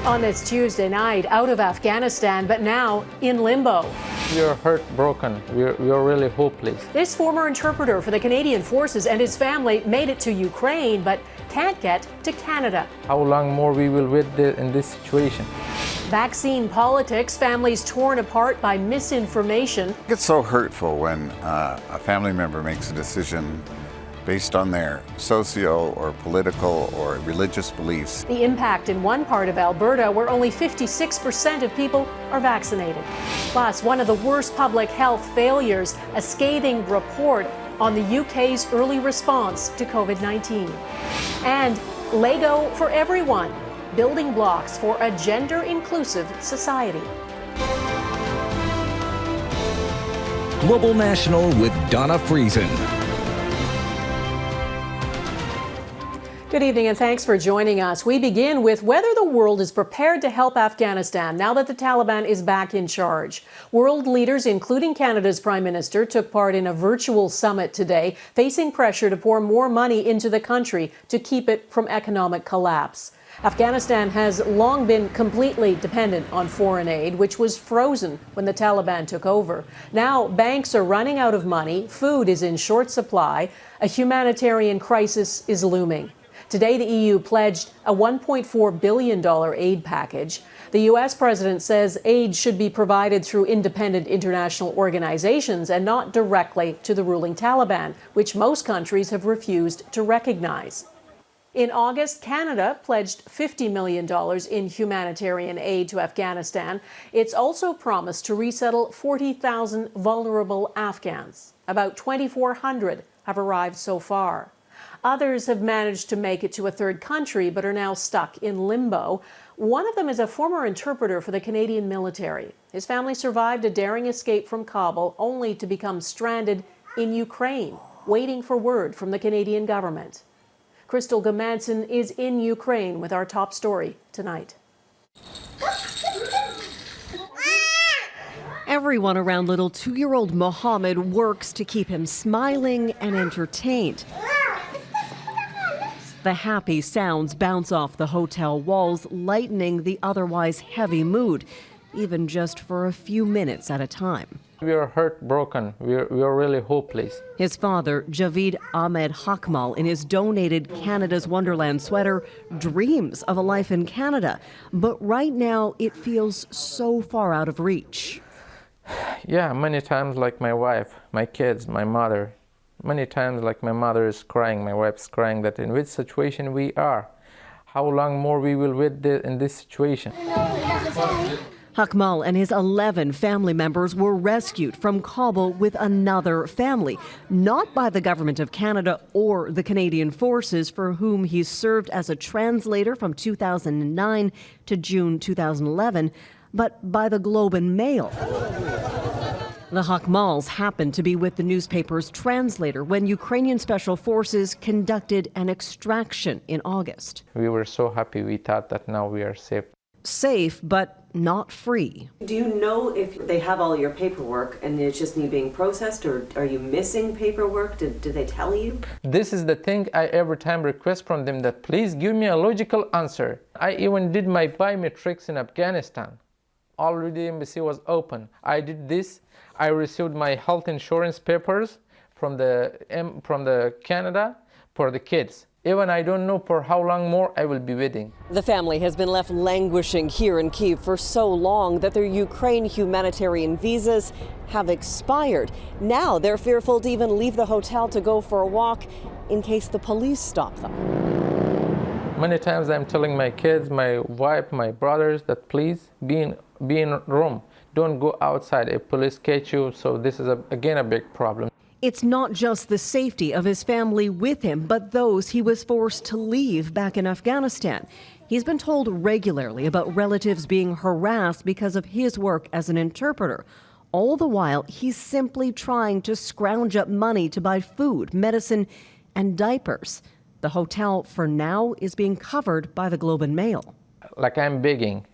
On this Tuesday night, out of Afghanistan, but now in limbo. We are heartbroken. We are really hopeless. This former interpreter for the Canadian Forces and his family made it to Ukraine, but can't get to Canada. How long more we will wait in this situation? Vaccine politics, families torn apart by misinformation. It's so hurtful when a family member makes a decision based on their socio or political or religious beliefs. The impact in one part of Alberta where only 56% of people are vaccinated. Plus, one of the worst public health failures, a scathing report on the UK's early response to COVID-19. And Lego for everyone, building blocks for a gender-inclusive society. Global National with Dany Fortin. Good evening and thanks for joining us. We begin with whether the world is prepared to help Afghanistan now that the Taliban is back in charge. World leaders, including Canada's Prime Minister, took part in a virtual summit today, facing pressure to pour more money into the country to keep it from economic collapse. Afghanistan has long been completely dependent on foreign aid, which was frozen when the Taliban took over. Now banks are running out of money, food is in short supply, a humanitarian crisis is looming. Today, the EU pledged a $1.4 billion aid package. The U.S. president says aid should be provided through independent international organizations and not directly to the ruling Taliban, which most countries have refused to recognize. In August, Canada pledged $50 million in humanitarian aid to Afghanistan. It's also promised to resettle 40,000 vulnerable Afghans. About 2,400 have arrived so far. Others have managed to make it to a third country but are now stuck in limbo. One of them is a former interpreter for the Canadian military. His family survived a daring escape from Kabul only to become stranded in Ukraine, waiting for word from the Canadian government. Crystal Goomansingh is in Ukraine with our top story tonight. Everyone around little 2-year-old Mohammed works to keep him smiling and entertained. The happy sounds bounce off the hotel walls, lightening the otherwise heavy mood, even just for a few minutes at a time. We are heartbroken. We are really hopeless. His father, Jawed Ahmad Haqmal, in his donated Canada's Wonderland sweater, dreams of a life in Canada. But right now, it feels so far out of reach. Yeah, many times like my wife, my kids, my mother. Many times like my mother is crying, my wife's crying, that in which situation we are. How long more we will wait in this situation? Haqmal and his 11 family members were rescued from Kabul with another family, not by the government of Canada or the Canadian Forces, for whom he served as a translator from 2009 to June 2011, but by the Globe and Mail. The Haqmals happened to be with the newspaper's translator when Ukrainian Special Forces conducted an extraction in August. We were so happy. We thought that now we are safe. Safe, but not free. Do you know if they have all your paperwork and it's just me being processed, or are you missing paperwork? Did they tell you? This is the thing I every time request from them, that please give me a logical answer. I even did my biometrics in Afghanistan. Already embassy was open. I did this. I received my health insurance papers from the Canada for the kids. Even I don't know for how long more I will be waiting. The family has been left languishing here in Kyiv for so long that their Ukraine humanitarian visas have expired. Now they're fearful to even leave the hotel to go for a walk in case the police stop them. Many times I'm telling my kids, my wife, my brothers that please be in room. Don't go outside. If police catch you, so this is again a big problem. It's not just the safety of his family with him, but those he was forced to leave back in Afghanistan. He's been told regularly about relatives being harassed because of his work as an interpreter. All the while, he's simply trying to scrounge up money to buy food, medicine, and diapers. The hotel, for now, is being covered by the Globe and Mail. Like I'm begging,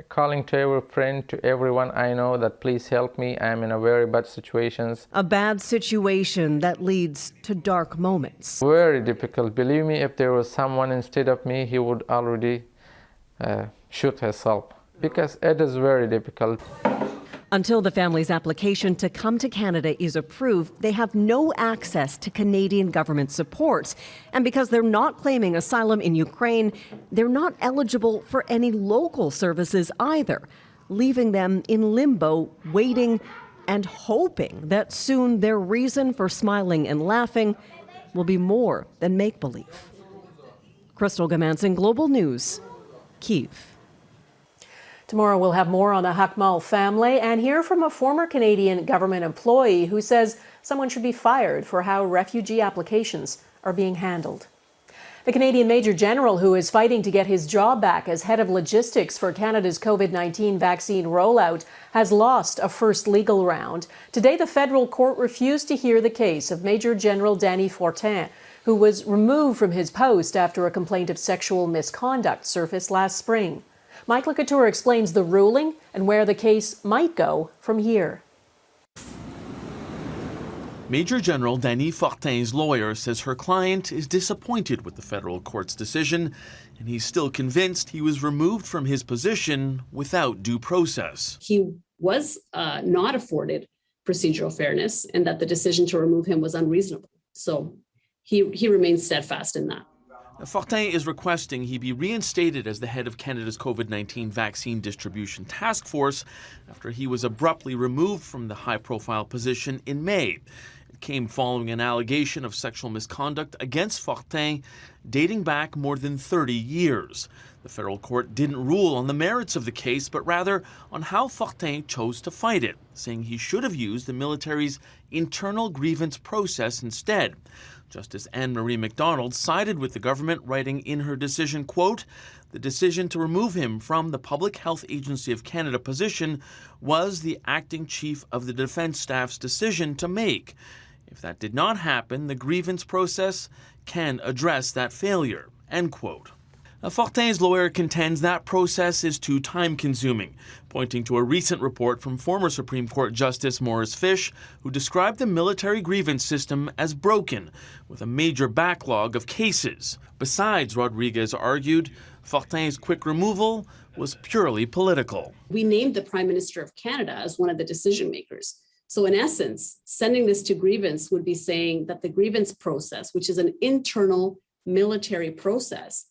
calling to every friend, to everyone I know that please help me. I'm in a very bad situation. A bad situation that leads to dark moments. Very difficult. Believe me, if there was someone instead of me, he would already shoot herself because it is very difficult. Until the family's application to come to Canada is approved, they have no access to Canadian government supports. And because they're not claiming asylum in Ukraine, they're not eligible for any local services either, leaving them in limbo, waiting and hoping that soon their reason for smiling and laughing will be more than make-believe. Crystal Goomansingh, Global News, Kyiv. Tomorrow we'll have more on the Haqmal family and hear from a former Canadian government employee who says someone should be fired for how refugee applications are being handled. The Canadian Major General, who is fighting to get his job back as head of logistics for Canada's COVID-19 vaccine rollout, has lost a first legal round. Today, the federal court refused to hear the case of Major General Dany Fortin, who was removed from his post after a complaint of sexual misconduct surfaced last spring. Michael Couteur explains the ruling and where the case might go from here. Major General Dany Fortin's lawyer says her client is disappointed with the federal court's decision, and he's still convinced he was removed from his position without due process. He was not afforded procedural fairness, and that the decision to remove him was unreasonable. So he remains steadfast in that. Fortin is requesting he be reinstated as the head of Canada's COVID-19 vaccine distribution task force after he was abruptly removed from the high-profile position in May. It came following an allegation of sexual misconduct against Fortin dating back more than 30 years. The federal court didn't rule on the merits of the case, but rather on how Fortin chose to fight it, saying he should have used the military's internal grievance process instead. Justice Anne-Marie MacDonald sided with the government, writing in her decision, quote, "The decision to remove him from the Public Health Agency of Canada position was the acting chief of the defense staff's decision to make. If that did not happen, the grievance process can address that failure," end quote. Fortin's lawyer contends that process is too time-consuming, pointing to a recent report from former Supreme Court Justice Maurice Fish, who described the military grievance system as broken, with a major backlog of cases. Besides, Rodriguez argued, Fortin's quick removal was purely political. We named the Prime Minister of Canada as one of the decision makers. So in essence, sending this to grievance would be saying that the grievance process, which is an internal military process,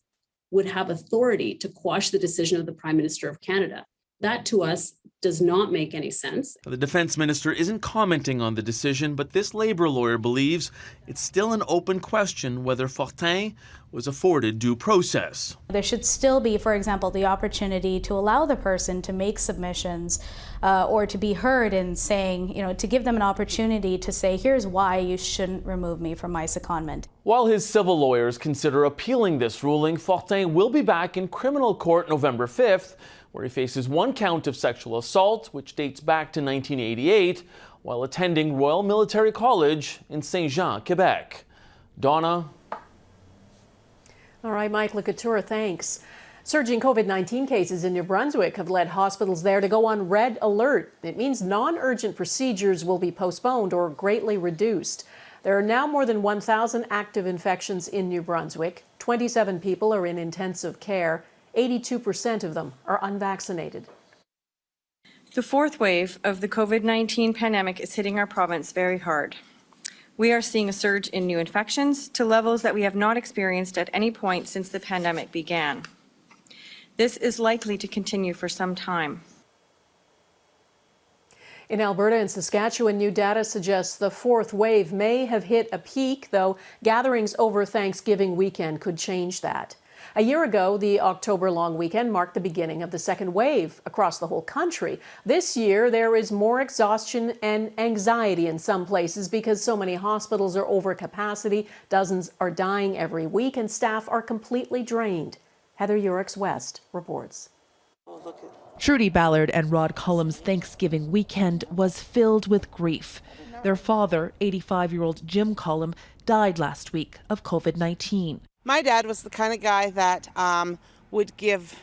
would have authority to quash the decision of the Prime Minister of Canada. That, to us, does not make any sense. The defense minister isn't commenting on the decision, but this labor lawyer believes it's still an open question whether Fortin was afforded due process. There should still be, for example, the opportunity to allow the person to make submissions or to be heard in saying, to give them an opportunity to say, here's why you shouldn't remove me from my secondment. While his civil lawyers consider appealing this ruling, Fortin will be back in criminal court November 5th, where he faces one count of sexual assault, which dates back to 1988, while attending Royal Military College in Saint-Jean, Quebec. Donna? All right, Mike Couture, thanks. Surging COVID-19 cases in New Brunswick have led hospitals there to go on red alert. It means non-urgent procedures will be postponed or greatly reduced. There are now more than 1,000 active infections in New Brunswick. 27 people are in intensive care. 82% of them are unvaccinated. The fourth wave of the COVID-19 pandemic is hitting our province very hard. We are seeing a surge in new infections to levels that we have not experienced at any point since the pandemic began. This is likely to continue for some time. In Alberta and Saskatchewan, new data suggests the fourth wave may have hit a peak, though gatherings over Thanksgiving weekend could change that. A year ago, the October long weekend marked the beginning of the second wave across the whole country. This year, there is more exhaustion and anxiety in some places because so many hospitals are over capacity, dozens are dying every week, and staff are completely drained. Heather Yourex-West reports. Trudy Ballard and Rod Cullum's Thanksgiving weekend was filled with grief. Their father, 85-year-old Jim Cullum, died last week of COVID-19. My dad was the kind of guy that would give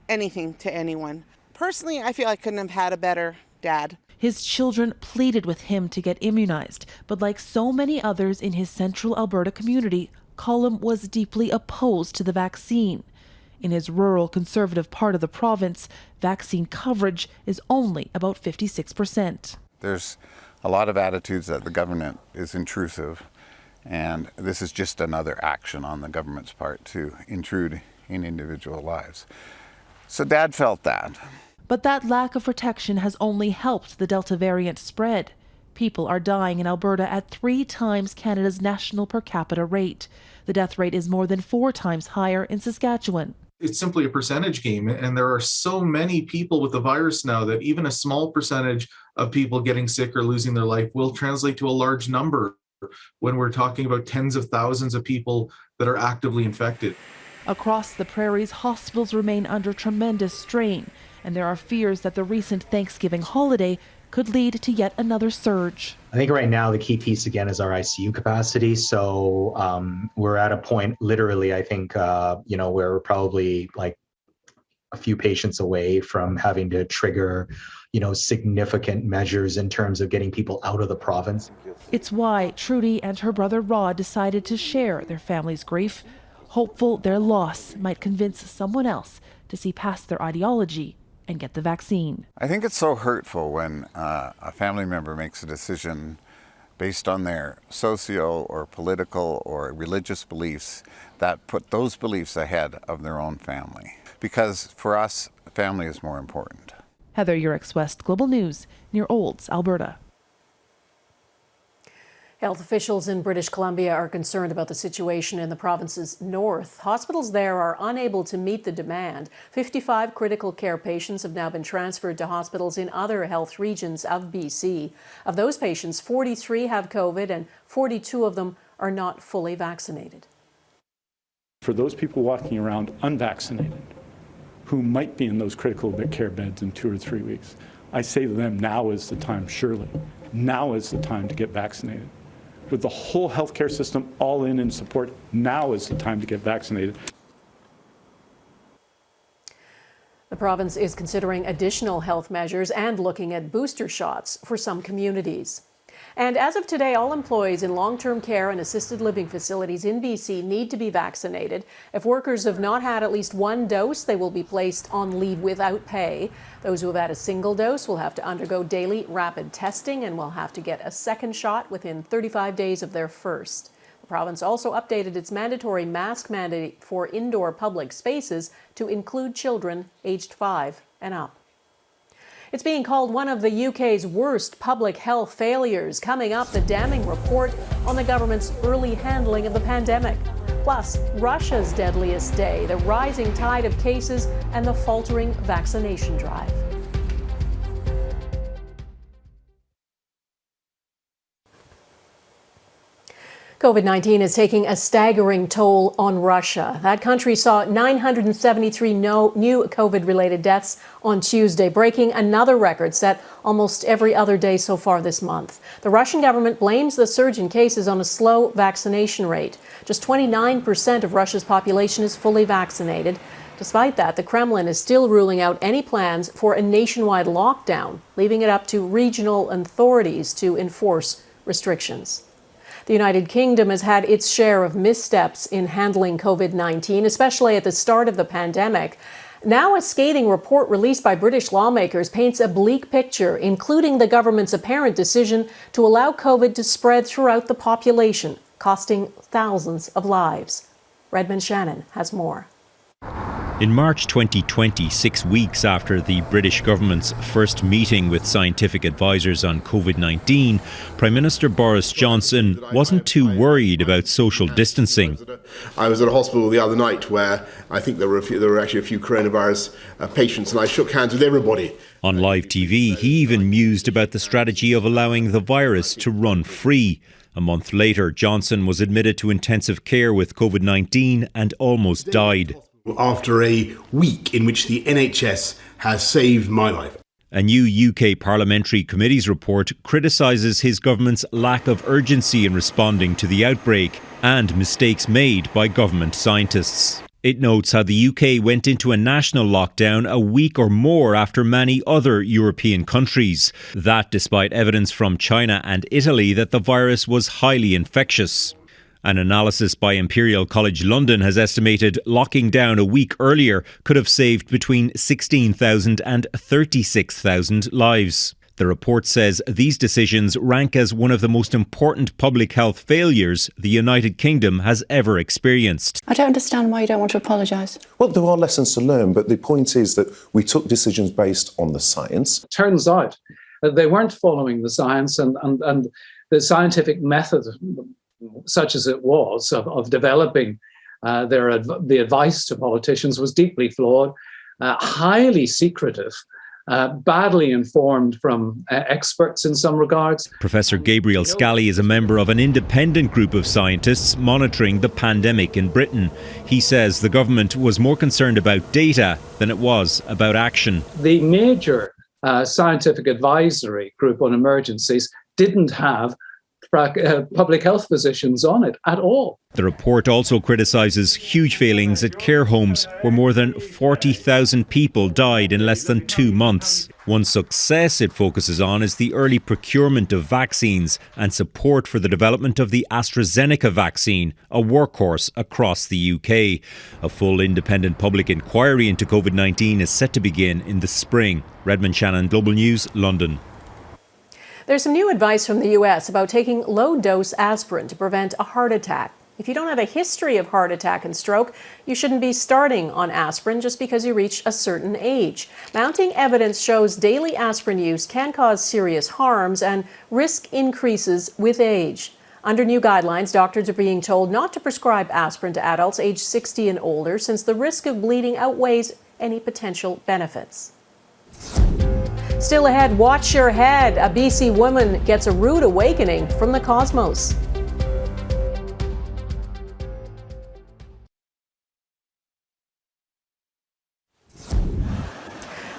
anything to anyone. Personally, I feel I couldn't have had a better dad. His children pleaded with him to get immunized, but like so many others in his central Alberta community, Cullum was deeply opposed to the vaccine. In his rural conservative part of the province, vaccine coverage is only about 56%. There's a lot of attitudes that the government is intrusive, and this is just another action on the government's part to intrude in individual lives. So Dad felt that. But that lack of protection has only helped the Delta variant spread. People are dying in Alberta at 3 times Canada's national per capita rate. The death rate is more than 4 times higher in Saskatchewan. It's simply a percentage game, and there are so many people with the virus now that even a small percentage of people getting sick or losing their life will translate to a large number when we're talking about tens of thousands of people that are actively infected. Across the prairies, hospitals remain under tremendous strain, and there are fears that the recent Thanksgiving holiday could lead to yet another surge. I think right now the key piece again is our ICU capacity. So we're at a point, literally, I think, we're probably like a few patients away from having to trigger, significant measures in terms of getting people out of the province. It's why Trudy and her brother Rod decided to share their family's grief, hopeful their loss might convince someone else to see past their ideology and get the vaccine. I think it's so hurtful when a family member makes a decision based on their socio or political or religious beliefs that put those beliefs ahead of their own family. Because for us, family is more important. Heather, Yourex-West, Global News, near Olds, Alberta. Health officials in British Columbia are concerned about the situation in the province's north. Hospitals there are unable to meet the demand. 55 critical care patients have now been transferred to hospitals in other health regions of BC. Of those patients, 43 have COVID and 42 of them are not fully vaccinated. For those people walking around unvaccinated, who might be in those critical care beds in 2 or 3 weeks, I say to them, now is the time, surely. Now is the time to get vaccinated. With the whole healthcare system all in support, now is the time to get vaccinated. The province is considering additional health measures and looking at booster shots for some communities. And as of today, all employees in long-term care and assisted living facilities in BC need to be vaccinated. If workers have not had at least 1 dose, they will be placed on leave without pay. Those who have had a single dose will have to undergo daily rapid testing and will have to get a second shot within 35 days of their first. The province also updated its mandatory mask mandate for indoor public spaces to include children aged 5 and up. It's being called one of the UK's worst public health failures. Coming up, the damning report on the government's early handling of the pandemic. Plus, Russia's deadliest day, the rising tide of cases, and the faltering vaccination drive. COVID-19 is taking a staggering toll on Russia. That country saw 973 new COVID-related deaths on Tuesday, breaking another record set almost every other day so far this month. The Russian government blames the surge in cases on a slow vaccination rate. Just 29% of Russia's population is fully vaccinated. Despite that, the Kremlin is still ruling out any plans for a nationwide lockdown, leaving it up to regional authorities to enforce restrictions. The United Kingdom has had its share of missteps in handling COVID-19, especially at the start of the pandemic. Now, a scathing report released by British lawmakers paints a bleak picture, including the government's apparent decision to allow COVID to spread throughout the population, costing thousands of lives. Redmond Shannon has more. In March 2020, 6 weeks after the British government's first meeting with scientific advisors on COVID-19, Prime Minister Boris Johnson wasn't too worried about social distancing. I was at a hospital the other night where I think there were actually a few coronavirus patients, and I shook hands with everybody. On live TV, he even mused about the strategy of allowing the virus to run free. A month later, Johnson was admitted to intensive care with COVID-19 and almost died. After a week in which the NHS has saved my life. A new UK Parliamentary Committee's report criticises his government's lack of urgency in responding to the outbreak and mistakes made by government scientists. It notes how the UK went into a national lockdown a week or more after many other European countries. That despite evidence from China and Italy that the virus was highly infectious. An analysis by Imperial College London has estimated locking down a week earlier could have saved between 16,000 and 36,000 lives. The report says these decisions rank as one of the most important public health failures the United Kingdom has ever experienced. I don't understand why you don't want to apologise. Well, there are lessons to learn, but the point is that we took decisions based on the science. Turns out that they weren't following the science, and the scientific method, such as it was, of developing the advice to politicians was deeply flawed, highly secretive, badly informed from experts in some regards. Professor Gabriel Scally is a member of an independent group of scientists monitoring the pandemic in Britain. He says the government was more concerned about data than it was about action. The major scientific advisory group on emergencies didn't have public health physicians on it at all. The report also criticises huge failings at care homes, where more than 40,000 people died in less than 2 months. One success it focuses on is the early procurement of vaccines and support for the development of the AstraZeneca vaccine, a workhorse across the UK. A full independent public inquiry into COVID-19 is set to begin in the spring. Redmond Shannon, Global News, London. There's some new advice from the US about taking low-dose aspirin to prevent a heart attack. If you don't have a history of heart attack and stroke, you shouldn't be starting on aspirin just because you reach a certain age. Mounting evidence shows daily aspirin use can cause serious harms and risk increases with age. Under new guidelines, doctors are being told not to prescribe aspirin to adults aged 60 and older since the risk of bleeding outweighs any potential benefits. Still ahead, watch your head. A BC woman gets a rude awakening from the cosmos.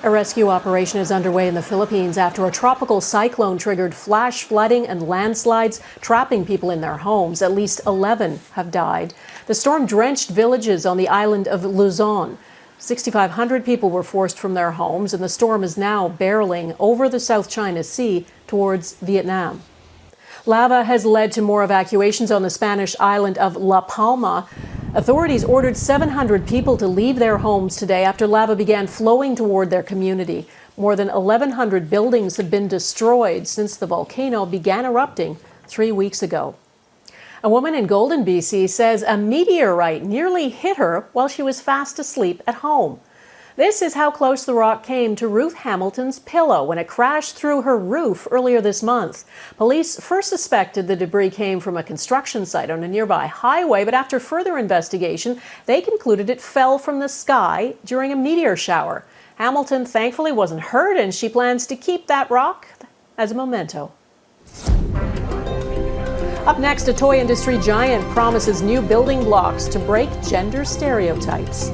A rescue operation is underway in the Philippines after a tropical cyclone triggered flash flooding and landslides, trapping people in their homes. At least 11 have died. The storm drenched villages on the island of Luzon. 6,500 people were forced from their homes, and the storm is now barreling over the South China Sea towards Vietnam. Lava has led to more evacuations on the Spanish island of La Palma. Authorities ordered 700 people to leave their homes today after lava began flowing toward their community. More than 1,100 buildings have been destroyed since the volcano began erupting 3 weeks ago. A woman in Golden, BC says a meteorite nearly hit her while she was fast asleep at home. This is how close the rock came to Ruth Hamilton's pillow when it crashed through her roof earlier this month. Police first suspected the debris came from a construction site on a nearby highway, but after further investigation, they concluded it fell from the sky during a meteor shower. Hamilton thankfully wasn't hurt, and she plans to keep that rock as a memento. Up next, a toy industry giant promises new building blocks to break gender stereotypes.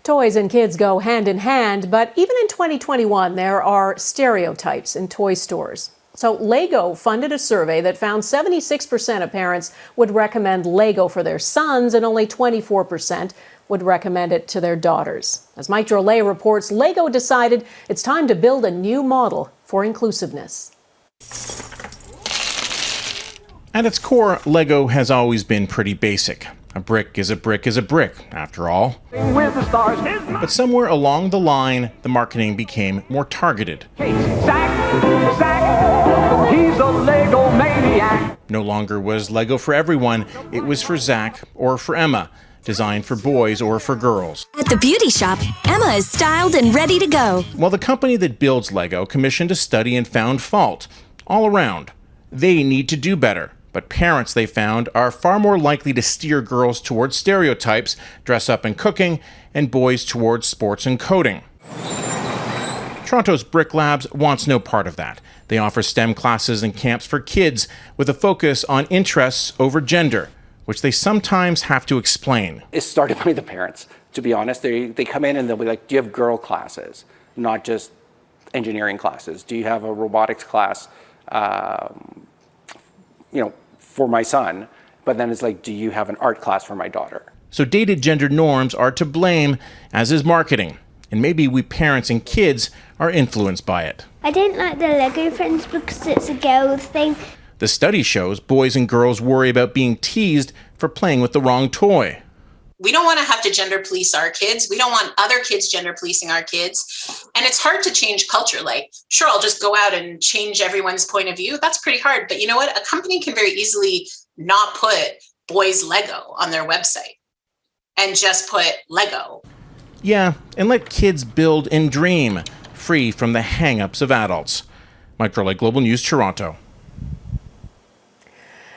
Toys and kids go hand in hand, but even in 2021, there are stereotypes in toy stores. So Lego funded a survey that found 76% of parents would recommend Lego for their sons, and only 24% would recommend it to their daughters. As Mike Drolet reports, Lego decided it's time to build a new model for inclusiveness. At its core, Lego has always been pretty basic. A brick is a brick is a brick, after all. But somewhere along the line, the marketing became more targeted. Zach, he's a Lego maniac. No longer was Lego for everyone, it was for Zach or for Emma. Designed for boys or for girls. At the beauty shop, Emma is styled and ready to go. While the company that builds Lego commissioned a study and found fault all around. They need to do better. But parents, they found, are far more likely to steer girls towards stereotypes, dress up and cooking, and boys towards sports and coding. Toronto's Brick Labs wants no part of that. They offer STEM classes and camps for kids with a focus on interests over gender, which they sometimes have to explain. It started by the parents, to be honest. They come in and they'll be like, do you have girl classes, not just engineering classes? Do you have a robotics class, for my son? But then it's like, do you have an art class for my daughter? So dated gender norms are to blame, as is marketing. And maybe we parents and kids are influenced by it. I don't like the Lego friends because it's a girl thing. The study shows boys and girls worry about being teased for playing with the wrong toy. We don't want to have to gender police our kids. We don't want other kids gender policing our kids. And it's hard to change culture. Like, sure, I'll just go out and change everyone's point of view. That's pretty hard. But you know what? A company can very easily not put boys Lego on their website and just put Lego. Yeah, and let kids build and dream, free from the hang-ups of adults. Mike Droley, Global News, Toronto.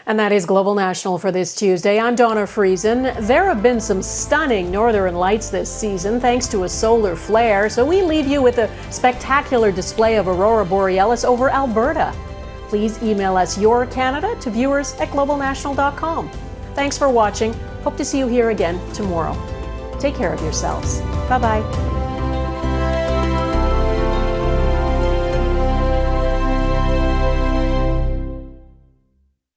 And that is Global National for this Tuesday. I'm Donna Friesen. There have been some stunning northern lights this season thanks to a solar flare, so we leave you with a spectacular display of Aurora Borealis over Alberta. Please email us your Canada to viewers@globalnational.com. Thanks for watching. Hope to see you here again tomorrow. Take care of yourselves. Bye-bye.